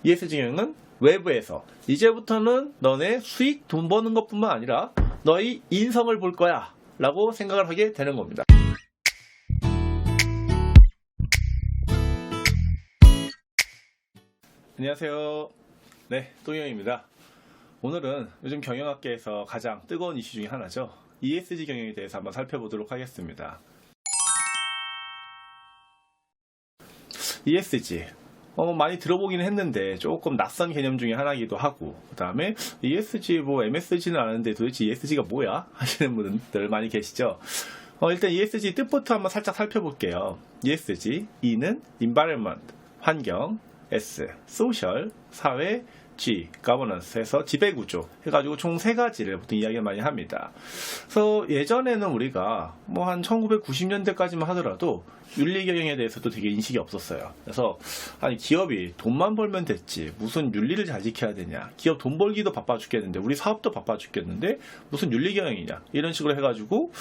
ESG 경영은 외부에서 이제부터는 너네 수익 돈 버는 것뿐만 아니라 너희 인성을 볼 거야 라고 생각을 하게 되는 겁니다. 안녕하세요. 네, 똥형입니다. 오늘은 요즘 경영학계에서 가장 뜨거운 이슈 중에 하나죠. ESG 경영에 대해서 한번 살펴보도록 하겠습니다. ESG 많이 들어보긴 했는데 조금 낯선 개념 중에 하나이기도 하고, 그 다음에 ESG MSG는 아는데 도대체 ESG가 뭐야? 하시는 분들 많이 계시죠. 일단 ESG 뜻부터 한번 살짝 살펴볼게요. ESG, E는 Environment, 환경, S, Social, 사회, G, Governance에서 지배구조 해가지고 총 3가지를 보통 이야기를 많이 합니다. 그래서 예전에는 우리가 한 1990년대까지만 하더라도 윤리경영에 대해서도 되게 인식이 없었어요. 그래서 아니 기업이 돈만 벌면 됐지 무슨 윤리를 잘 지켜야 되냐, 기업 돈 벌기도 바빠 죽겠는데 우리 사업도 바빠 죽겠는데 무슨 윤리경영이냐, 이런 식으로 해가지고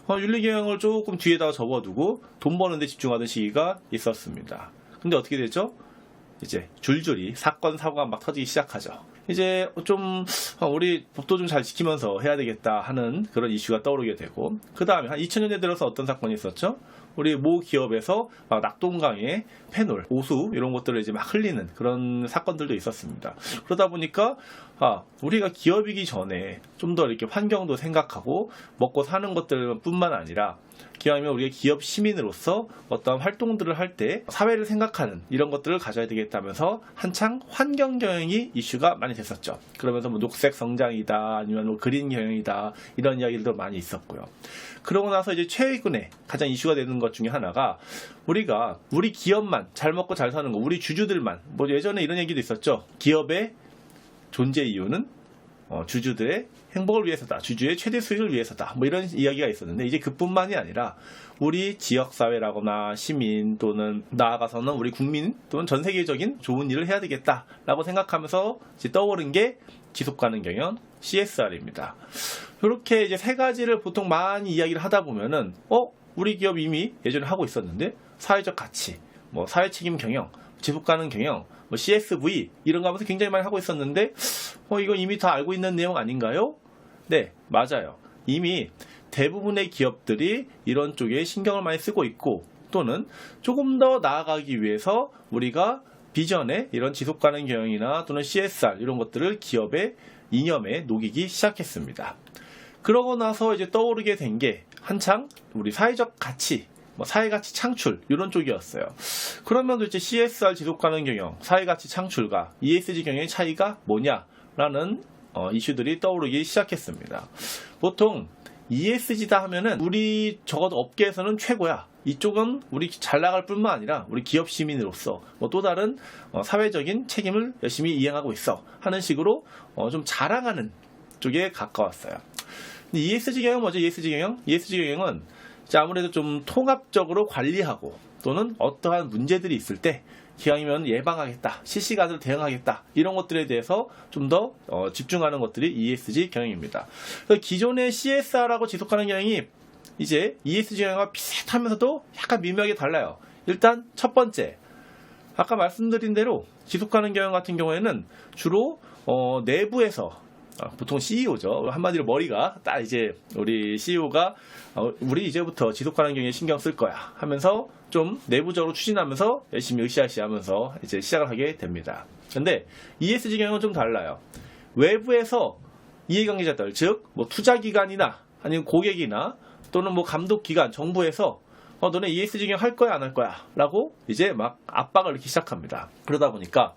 윤리경영을 조금 뒤에다가 접어두고 돈 버는 데 집중하던 시기가 있었습니다. 근데 어떻게 되죠? 이제 줄줄이 사건 사고가 막 터지기 시작하죠. 이제 좀 우리 법도 좀 잘 지키면서 해야 되겠다 하는 그런 이슈가 떠오르게 되고, 그 다음에 한 2000년대 들어서 어떤 사건이 있었죠? 우리 모 기업에서 막 낙동강에 페놀, 오수 이런 것들을 이제 막 흘리는 그런 사건들도 있었습니다. 그러다 보니까 우리가 기업이기 전에 좀 더 이렇게 환경도 생각하고 먹고 사는 것들뿐만 아니라 기왕이면 우리가 기업 시민으로서 어떤 활동들을 할 때 사회를 생각하는 이런 것들을 가져야 되겠다면서 한창 환경 경영이 이슈가 많이 됐었죠. 그러면서 녹색 성장이다, 아니면 그린 경영이다, 이런 이야기들도 많이 있었고요. 그러고 나서 이제 최근에 가장 이슈가 되는 것 중에 하나가 우리가 우리 기업만 잘 먹고 잘 사는 거, 우리 주주들만, 예전에 이런 얘기도 있었죠. 기업의 존재 이유는 주주들의 행복을 위해서다, 주주의 최대 수익을 위해서다, 이런 이야기가 있었는데, 이제 그뿐만이 아니라 우리 지역사회라거나 시민 또는 나아가서는 우리 국민 또는 전 세계적인 좋은 일을 해야 되겠다라고 생각하면서 이제 떠오른 게 지속가능 경영 CSR입니다. 이렇게 이제 3가지를 보통 많이 이야기를 하다 보면은 우리 기업 이미 예전에 하고 있었는데 사회적 가치, 사회 책임 경영, 지속가능 경영, CSV 이런 거 하면서 굉장히 많이 하고 있었는데 이거 이미 다 알고 있는 내용 아닌가요? 네, 맞아요. 이미 대부분의 기업들이 이런 쪽에 신경을 많이 쓰고 있고, 또는 조금 더 나아가기 위해서 우리가 비전에 이런 지속가능 경영이나 또는 CSR 이런 것들을 기업의 이념에 녹이기 시작했습니다. 그러고 나서 이제 떠오르게 된 게 한창 우리 사회적 가치, 사회가치 창출 이런 쪽이었어요. 그러면 도대체 CSR 지속가능 경영, 사회가치 창출과 ESG 경영의 차이가 뭐냐라는 이슈들이 떠오르기 시작했습니다. 보통 ESG다 하면은 우리 적어도 업계에서는 최고야, 이쪽은 우리 잘 나갈 뿐만 아니라 우리 기업 시민으로서 또 다른 사회적인 책임을 열심히 이행하고 있어 하는 식으로 좀 자랑하는 쪽에 가까웠어요. 근데 ESG 경영 뭐죠? ESG 경영은 아무래도 좀 통합적으로 관리하고, 또는 어떠한 문제들이 있을 때 기왕이면 예방하겠다, 실시간으로 대응하겠다, 이런 것들에 대해서 좀 더 집중하는 것들이 ESG 경영입니다. 기존의 CSR하고 지속가능 경영이 이제 ESG 경영과 비슷하면서도 약간 미묘하게 달라요. 일단 첫 번째, 아까 말씀드린 대로 지속가능 경영 같은 경우에는 주로 내부에서 보통 CEO죠. 한마디로 머리가 딱 이제 우리 CEO가 우리 이제부터 지속가능 경영에 신경 쓸 거야 하면서 좀 내부적으로 추진하면서 열심히 으쌰으쌰 하면서 이제 시작을 하게 됩니다. 근데 ESG 경영은 좀 달라요. 외부에서 이해관계자들, 즉 투자기관이나 아니면 고객이나 또는 감독기관, 정부에서 너네 ESG 경영 할 거야 안 할 거야 라고 이제 막 압박을 넣기 시작합니다. 그러다 보니까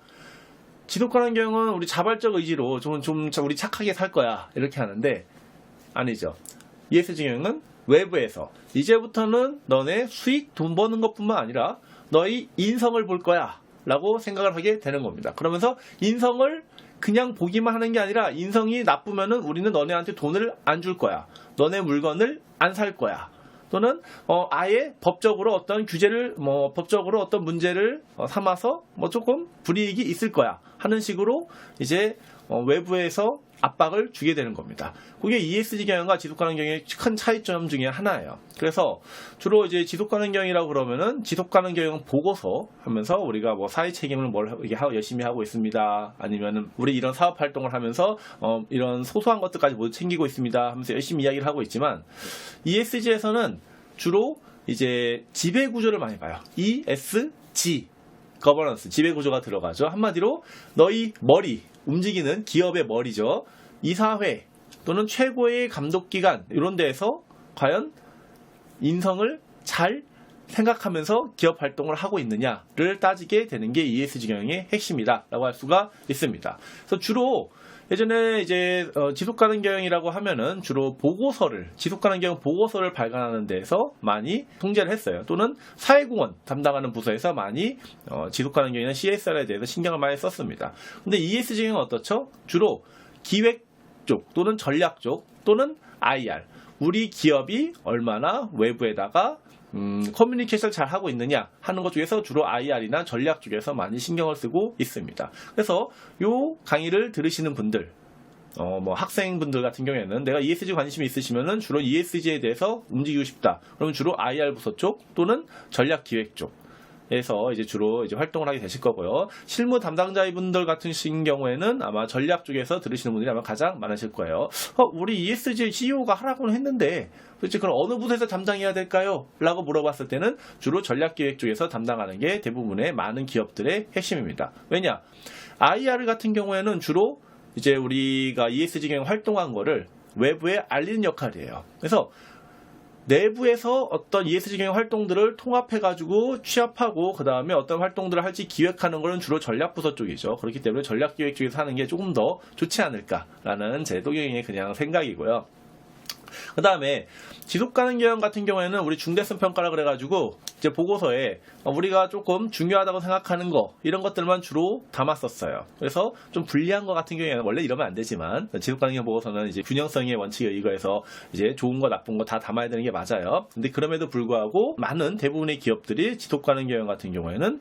지속가능 경영은 우리 자발적 의지로 좀 우리 착하게 살 거야 이렇게 하는데, 아니죠. ESG 경영은 외부에서 이제부터는 너네 수익 돈 버는 것뿐만 아니라 너희 인성을 볼 거야 라고 생각을 하게 되는 겁니다. 그러면서 인성을 그냥 보기만 하는 게 아니라, 인성이 나쁘면은 우리는 너네한테 돈을 안 줄 거야, 너네 물건을 안 살 거야, 또는 아예 법적으로 어떤 규제를 법적으로 어떤 문제를 삼아서 조금 불이익이 있을 거야 하는 식으로 이제 외부에서 압박을 주게 되는 겁니다. 그게 ESG 경영과 지속가능 경영의 큰 차이점 중에 하나예요. 그래서 주로 이제 지속가능 경영이라고 그러면은 지속가능 경영 보고서 하면서 우리가 뭐 사회 책임을 열심히 하고 있습니다. 아니면은 우리 이런 사업 활동을 하면서 이런 소소한 것들까지 모두 챙기고 있습니다. 하면서 열심히 이야기를 하고 있지만 ESG에서는 주로 이제 지배 구조를 많이 봐요. ESG 거버넌스, 지배 구조가 들어가죠. 한마디로 너희 머리, 움직이는 기업의 머리죠. 이사회 또는 최고의 감독기관 이런 데에서 과연 인성을 잘 생각하면서 기업 활동을 하고 있느냐를 따지게 되는 게 ESG 경영의 핵심이다 라고 할 수가 있습니다. 그래서 주로 예전에 이제 지속가능 경영이라고 하면은 주로 지속가능 경영 보고서를 발간하는 데서 많이 통제를 했어요. 또는 사회공헌 담당하는 부서에서 많이 지속가능 경영이나 CSR에 대해서 신경을 많이 썼습니다. 근데 ESG 경영은 어떻죠? 주로 기획 쪽 또는 전략 쪽 또는 IR, 우리 기업이 얼마나 외부에다가 커뮤니케이션을 잘 하고 있느냐 하는 것 중에서 주로 IR이나 전략 쪽에서 많이 신경을 쓰고 있습니다. 그래서 요 강의를 들으시는 분들, 뭐 학생분들 같은 경우에는 내가 ESG 관심이 있으시면은 주로 ESG에 대해서 움직이고 싶다. 그러면 주로 IR 부서 쪽 또는 전략 기획 쪽에서 이제 주로 이제 활동을 하게 되실 거고요. 실무 담당자분들 같은 경우에는 아마 전략 쪽에서 들으시는 분들이 아마 가장 많으실 거예요. 우리 ESG CEO가 하라고는 했는데 도대체 그럼 어느 부서에서 담당해야 될까요? 라고 물어봤을 때는 주로 전략기획 쪽에서 담당하는 게 대부분의 많은 기업들의 핵심입니다. 왜냐? IR 같은 경우에는 주로 이제 우리가 ESG 경영 활동한 거를 외부에 알리는 역할이에요. 그래서 내부에서 어떤 ESG 경영 활동들을 통합해가지고 취합하고 그 다음에 어떤 활동들을 할지 기획하는 것은 주로 전략부서 쪽이죠. 그렇기 때문에 전략기획 쪽에서 하는 게 조금 더 좋지 않을까라는 제 도경의 그냥 생각이고요. 그 다음에 지속가능 경영 같은 경우에는 우리 중대성 평가라 그래가지고 이제 보고서에 우리가 조금 중요하다고 생각하는 거 이런 것들만 주로 담았었어요. 그래서 좀 불리한 거 같은 경우에는 원래 이러면 안 되지만 지속가능 경영 보고서는 이제 균형성의 원칙에 의거해서 이제 좋은 거 나쁜 거 다 담아야 되는 게 맞아요. 근데 그럼에도 불구하고 많은 대부분의 기업들이 지속가능 경영 같은 경우에는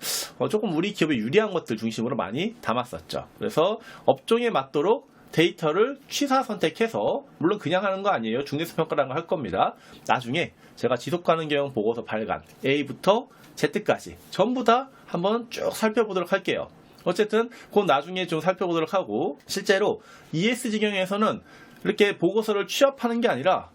조금 우리 기업에 유리한 것들 중심으로 많이 담았었죠. 그래서 업종에 맞도록 데이터를 취사 선택해서 물론 그냥 하는 거 아니에요. 중대성 평가라는 걸 할 겁니다. 나중에 제가 지속가능 경영 보고서 발간 A부터 Z까지 전부 다 한번 쭉 살펴보도록 할게요. 어쨌든 그건 나중에 좀 살펴보도록 하고 실제로 ESG 경영에서는 이렇게 보고서를 취합하는 게 아니라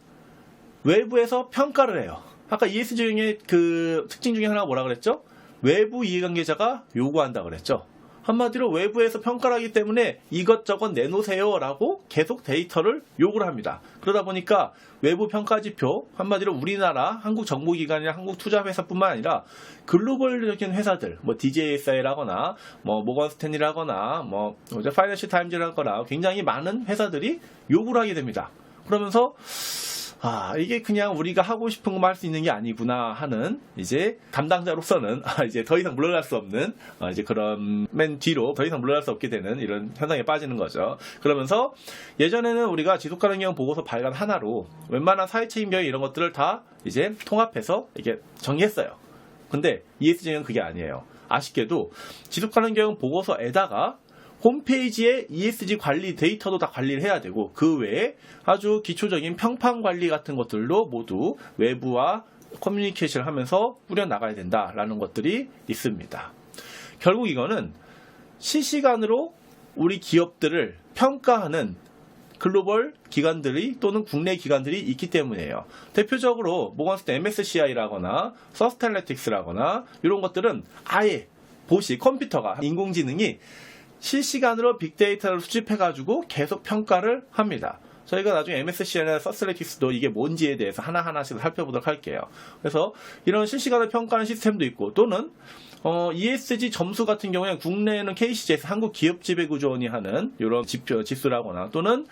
외부에서 평가를 해요. 아까 ESG 경영의 그 특징 중에 하나가 뭐라 그랬죠? 외부 이해관계자가 요구한다 그랬죠. 한마디로 외부에서 평가를 하기 때문에 이것저것 내놓으세요 라고 계속 데이터를 요구를 합니다. 그러다 보니까 외부 평가지표, 한마디로 우리나라 한국정보기관이나 한국투자회사뿐만 아니라 글로벌적인 회사들, 뭐 DJSI라거나 뭐 모건스탠리라거나 뭐 파이낸셜 타임즈라거나 굉장히 많은 회사들이 요구를 하게 됩니다. 그러면서 이게 그냥 우리가 하고 싶은 것만 할 수 있는 게 아니구나 하는 이제 담당자로서는 이제 더 이상 물러날 수 없는 이제 그런 맨 뒤로 더 이상 물러날 수 없게 되는 이런 현상에 빠지는 거죠. 그러면서 예전에는 우리가 지속가능 경영 보고서 발간 하나로 웬만한 사회책임 경영 이런 것들을 다 이제 통합해서 이게 정리했어요. 근데 ESG는 그게 아니에요. 아쉽게도 지속가능 경영 보고서에다가 홈페이지에 ESG 관리 데이터도 다 관리를 해야 되고 그 외에 아주 기초적인 평판 관리 같은 것들도 모두 외부와 커뮤니케이션을 하면서 뿌려나가야 된다라는 것들이 있습니다. 결국 이거는 실시간으로 우리 기업들을 평가하는 글로벌 기관들이 또는 국내 기관들이 있기 때문이에요. 대표적으로 모건스탠 MSCI라거나 서스텔레틱스라거나 이런 것들은 아예 컴퓨터가 인공지능이 실시간으로 빅데이터를 수집해가지고 계속 평가를 합니다. 저희가 나중에 MSCI나 서스텔레틱스도 이게 뭔지에 대해서 하나하나씩 살펴보도록 할게요. 그래서 이런 실시간으로 평가하는 시스템도 있고 또는 ESG 점수 같은 경우에 국내에는 KCGS 한국기업지배구조원이 하는 이런 지수라거나 또는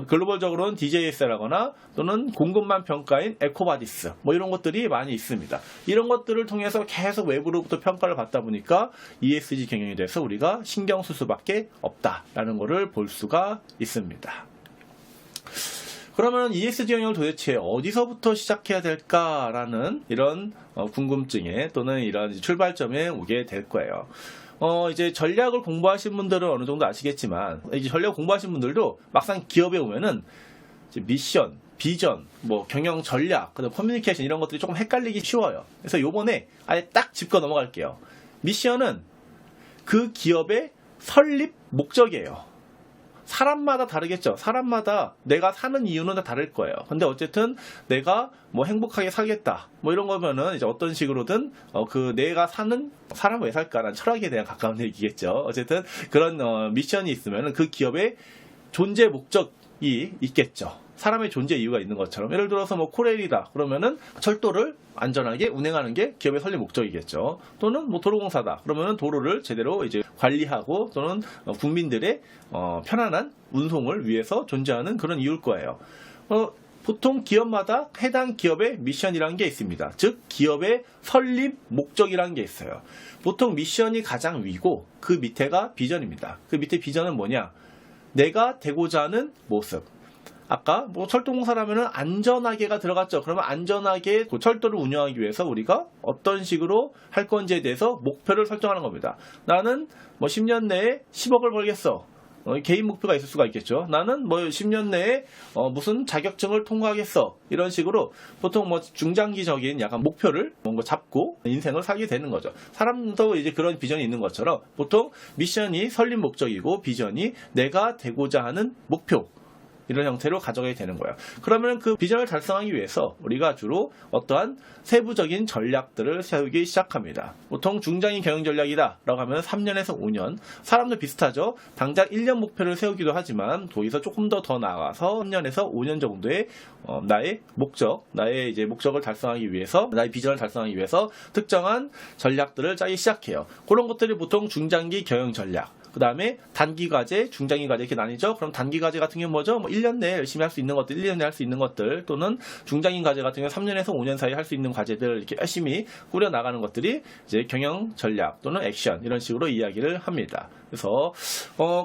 글로벌적으로는 DJS라거나 또는 공급망 평가인 에코바디스 뭐 이런 것들이 많이 있습니다. 이런 것들을 통해서 계속 외부로부터 평가를 받다 보니까 ESG 경영에 대해서 우리가 신경 쓸 수밖에 없다라는 것을 볼 수가 있습니다. 그러면 ESG 경영을 도대체 어디서부터 시작해야 될까라는 이런 궁금증에 또는 이런 출발점에 오게 될 거예요. 이제 전략을 공부하신 분들은 어느 정도 아시겠지만, 이제 전략 공부하신 분들도 막상 기업에 오면은 이제 미션, 비전, 뭐 경영 전략, 그다음 커뮤니케이션 이런 것들이 조금 헷갈리기 쉬워요. 그래서 요번에 아예 딱 짚고 넘어갈게요. 미션은 그 기업의 설립 목적이에요. 사람마다 다르겠죠. 사람마다 내가 사는 이유는 다 다를 거예요. 근데 어쨌든 내가 뭐 행복하게 살겠다. 뭐 이런 거면은 이제 어떤 식으로든 그 내가 사는 사람 왜 살까라는 철학에 대한 가까운 얘기겠죠. 어쨌든 그런 미션이 있으면은 그 기업의 존재 목적이 있겠죠. 사람의 존재 이유가 있는 것처럼 예를 들어서 뭐 코레일이다 그러면은 철도를 안전하게 운행하는 게 기업의 설립 목적이겠죠. 또는 뭐 도로공사다 그러면은 도로를 제대로 이제 관리하고 또는 국민들의 편안한 운송을 위해서 존재하는 그런 이유일 거예요. 보통 기업마다 해당 기업의 미션이라는 게 있습니다. 즉 기업의 설립 목적이라는 게 있어요. 보통 미션이 가장 위고 그 밑에가 비전입니다. 그 밑에 비전은 뭐냐? 내가 되고자 하는 모습. 아까 뭐 철도공사라면은 안전하게가 들어갔죠. 그러면 안전하게 그 철도를 운영하기 위해서 우리가 어떤 식으로 할 건지에 대해서 목표를 설정하는 겁니다. 나는 뭐 10년 내에 10억을 벌겠어. 개인 목표가 있을 수가 있겠죠. 나는 뭐 10년 내에 무슨 자격증을 통과하겠어. 이런 식으로 보통 뭐 중장기적인 약간 목표를 뭔가 잡고 인생을 살게 되는 거죠. 사람도 이제 그런 비전이 있는 것처럼 보통 미션이 설립 목적이고 비전이 내가 되고자 하는 목표. 이런 형태로 가져가게 되는 거예요. 그러면 그 비전을 달성하기 위해서 우리가 주로 어떠한 세부적인 전략들을 세우기 시작합니다. 보통 중장기 경영 전략이다 라고 하면 3년에서 5년. 사람도 비슷하죠. 당장 1년 목표를 세우기도 하지만 거기서 조금 더 나아가서 3년에서 5년 정도의 나의 목적, 나의 이제 목적을 달성하기 위해서, 나의 비전을 달성하기 위해서 특정한 전략들을 짜기 시작해요. 그런 것들이 보통 중장기 경영 전략. 그 다음에 단기 과제, 중장기 과제 이렇게 나뉘죠. 그럼 단기 과제 같은 경우는 뭐죠? 뭐 1년 내에 열심히 할 수 있는 것들, 1년 내에 할 수 있는 것들, 또는 중장기 과제 같은 경우는 3년에서 5년 사이에 할 수 있는 과제들 이렇게 열심히 꾸려 나가는 것들이 이제 경영 전략 또는 액션 이런 식으로 이야기를 합니다. 그래서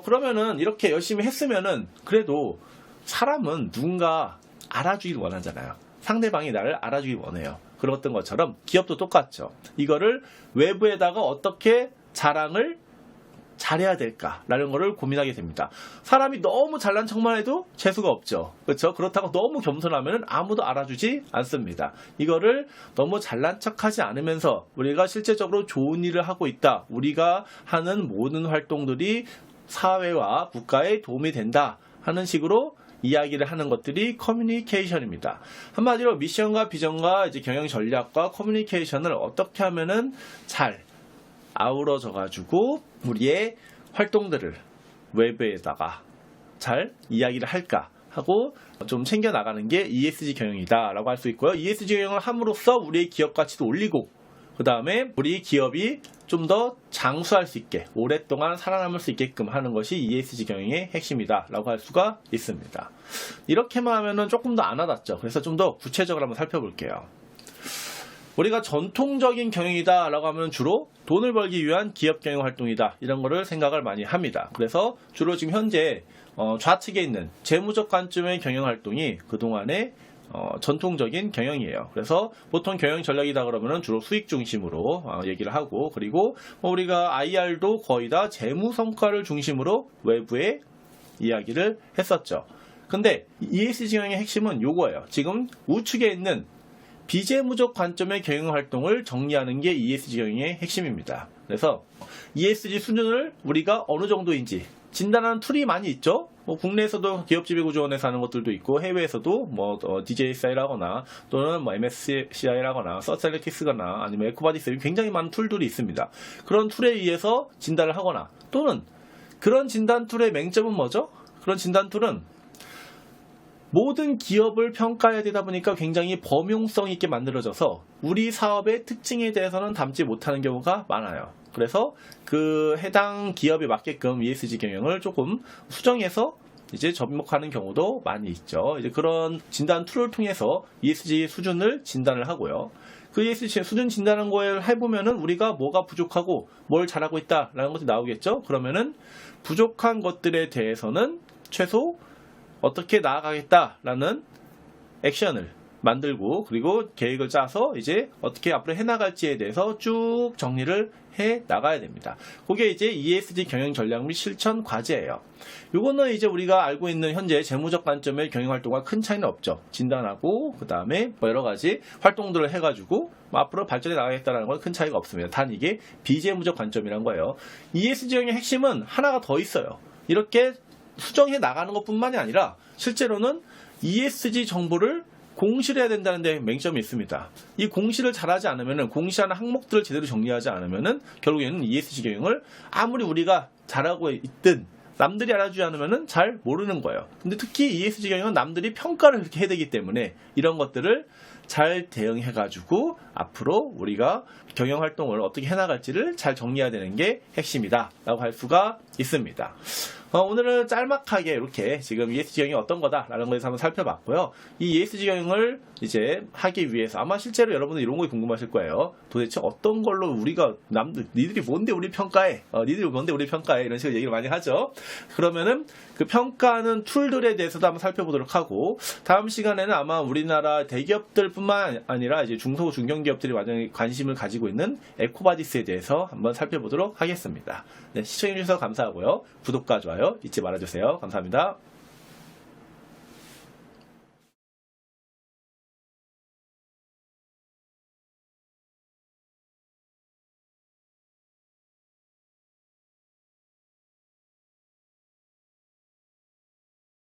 그러면은 이렇게 열심히 했으면은 그래도 사람은 누군가 알아주길 원하잖아요. 상대방이 나를 알아주길 원해요. 그랬던 것처럼 기업도 똑같죠. 이거를 외부에다가 어떻게 자랑을 잘해야 될까라는 거를 고민하게 됩니다. 사람이 너무 잘난 척만 해도 재수가 없죠. 그렇죠? 그렇다고 너무 겸손하면 아무도 알아주지 않습니다. 이거를 너무 잘난 척하지 않으면서 우리가 실제적으로 좋은 일을 하고 있다. 우리가 하는 모든 활동들이 사회와 국가에 도움이 된다 하는 식으로 이야기를 하는 것들이 커뮤니케이션입니다. 한마디로 미션과 비전과 이제 경영 전략과 커뮤니케이션을 어떻게 하면은 잘 아우러져 가지고 우리의 활동들을 외부에다가 잘 이야기를 할까 하고 좀 챙겨 나가는 게 ESG 경영이다 라고 할 수 있고요. ESG 경영을 함으로써 우리의 기업 가치도 올리고 그 다음에 우리 기업이 좀 더 장수할 수 있게 오랫동안 살아남을 수 있게끔 하는 것이 ESG 경영의 핵심이다 라고 할 수가 있습니다. 이렇게만 하면은 조금 더 안 와닿죠. 그래서 좀 더 구체적으로 한번 살펴볼게요. 우리가 전통적인 경영이다 라고 하면 주로 돈을 벌기 위한 기업 경영 활동이다 이런 거를 생각을 많이 합니다. 그래서 주로 지금 현재 좌측에 있는 재무적 관점의 경영 활동이 그동안의 전통적인 경영이에요. 그래서 보통 경영 전략이다 그러면 주로 수익 중심으로 얘기를 하고 그리고 우리가 IR도 거의 다 재무 성과를 중심으로 외부에 이야기를 했었죠. 근데 ESG 경영의 핵심은 요거예요. 지금 우측에 있는 비재무적 관점의 경영 활동을 정리하는 게 ESG 경영의 핵심입니다. 그래서 ESG 수준을 우리가 어느 정도인지 진단하는 툴이 많이 있죠. 뭐 국내에서도 기업지배구조원에서 하는 것들도 있고 해외에서도 뭐 DJSI라거나 또는 뭐 MSCI라거나 서셀렉티스거나 아니면 에코바디스 굉장히 많은 툴들이 있습니다. 그런 툴에 의해서 진단을 하거나 또는 그런 진단 툴의 맹점은 뭐죠? 그런 진단 툴은 모든 기업을 평가해야 되다 보니까 굉장히 범용성 있게 만들어져서 우리 사업의 특징에 대해서는 담지 못하는 경우가 많아요. 그래서 그 해당 기업에 맞게끔 ESG 경영을 조금 수정해서 이제 접목하는 경우도 많이 있죠. 이제 그런 진단 툴을 통해서 ESG 수준을 진단을 하고요. 그 ESG 수준 진단한 거를 해보면은 우리가 뭐가 부족하고 뭘 잘하고 있다라는 것이 나오겠죠. 그러면은 부족한 것들에 대해서는 최소 어떻게 나아가겠다라는 액션을 만들고 그리고 계획을 짜서 이제 어떻게 앞으로 해나갈지에 대해서 쭉 정리를 해 나가야 됩니다. 그게 이제 ESG 경영 전략 및 실천 과제예요. 요거는 이제 우리가 알고 있는 현재 재무적 관점의 경영 활동과 큰 차이는 없죠. 진단하고 그 다음에 뭐 여러 가지 활동들을 해가지고 뭐 앞으로 발전해 나가겠다는 건 큰 차이가 없습니다. 단 이게 비재무적 관점이란 거예요. ESG 경영의 핵심은 하나가 더 있어요. 이렇게 수정해 나가는 것뿐만이 아니라 실제로는 ESG 정보를 공시해야 된다는 데 맹점이 있습니다. 이 공시를 잘하지 않으면 공시하는 항목들을 제대로 정리하지 않으면 결국에는 ESG 경영을 아무리 우리가 잘하고 있든 남들이 알아주지 않으면 잘 모르는 거예요. 근데 특히 ESG 경영은 남들이 평가를 이렇게 해야 되기 때문에 이런 것들을 잘 대응해가지고 앞으로 우리가 경영 활동을 어떻게 해나갈지를 잘 정리해야 되는 게 핵심이다 라고 할 수가 있습니다. 오늘은 짤막하게 이렇게 지금 ESG 경영이 어떤 거다라는 거에서 한번 살펴봤고요. 이 ESG 경영을 이제 하기 위해서 아마 실제로 여러분들 이런 거 궁금하실 거예요. 도대체 어떤 걸로 우리가 니들이 뭔데 우리 평가해? 니들이 뭔데 우리 평가해? 이런 식으로 얘기를 많이 하죠. 그러면은 그 평가하는 툴들에 대해서도 한번 살펴보도록 하고 다음 시간에는 아마 우리나라 대기업들뿐만 아니라 이제 중소 중견기업들이 완전히 관심을 가지고 있는 에코바디스에 대해서 한번 살펴보도록 하겠습니다. 네, 시청해주셔서 감사하고요. 구독과 좋아요 잊지 말아주세요. 감사합니다.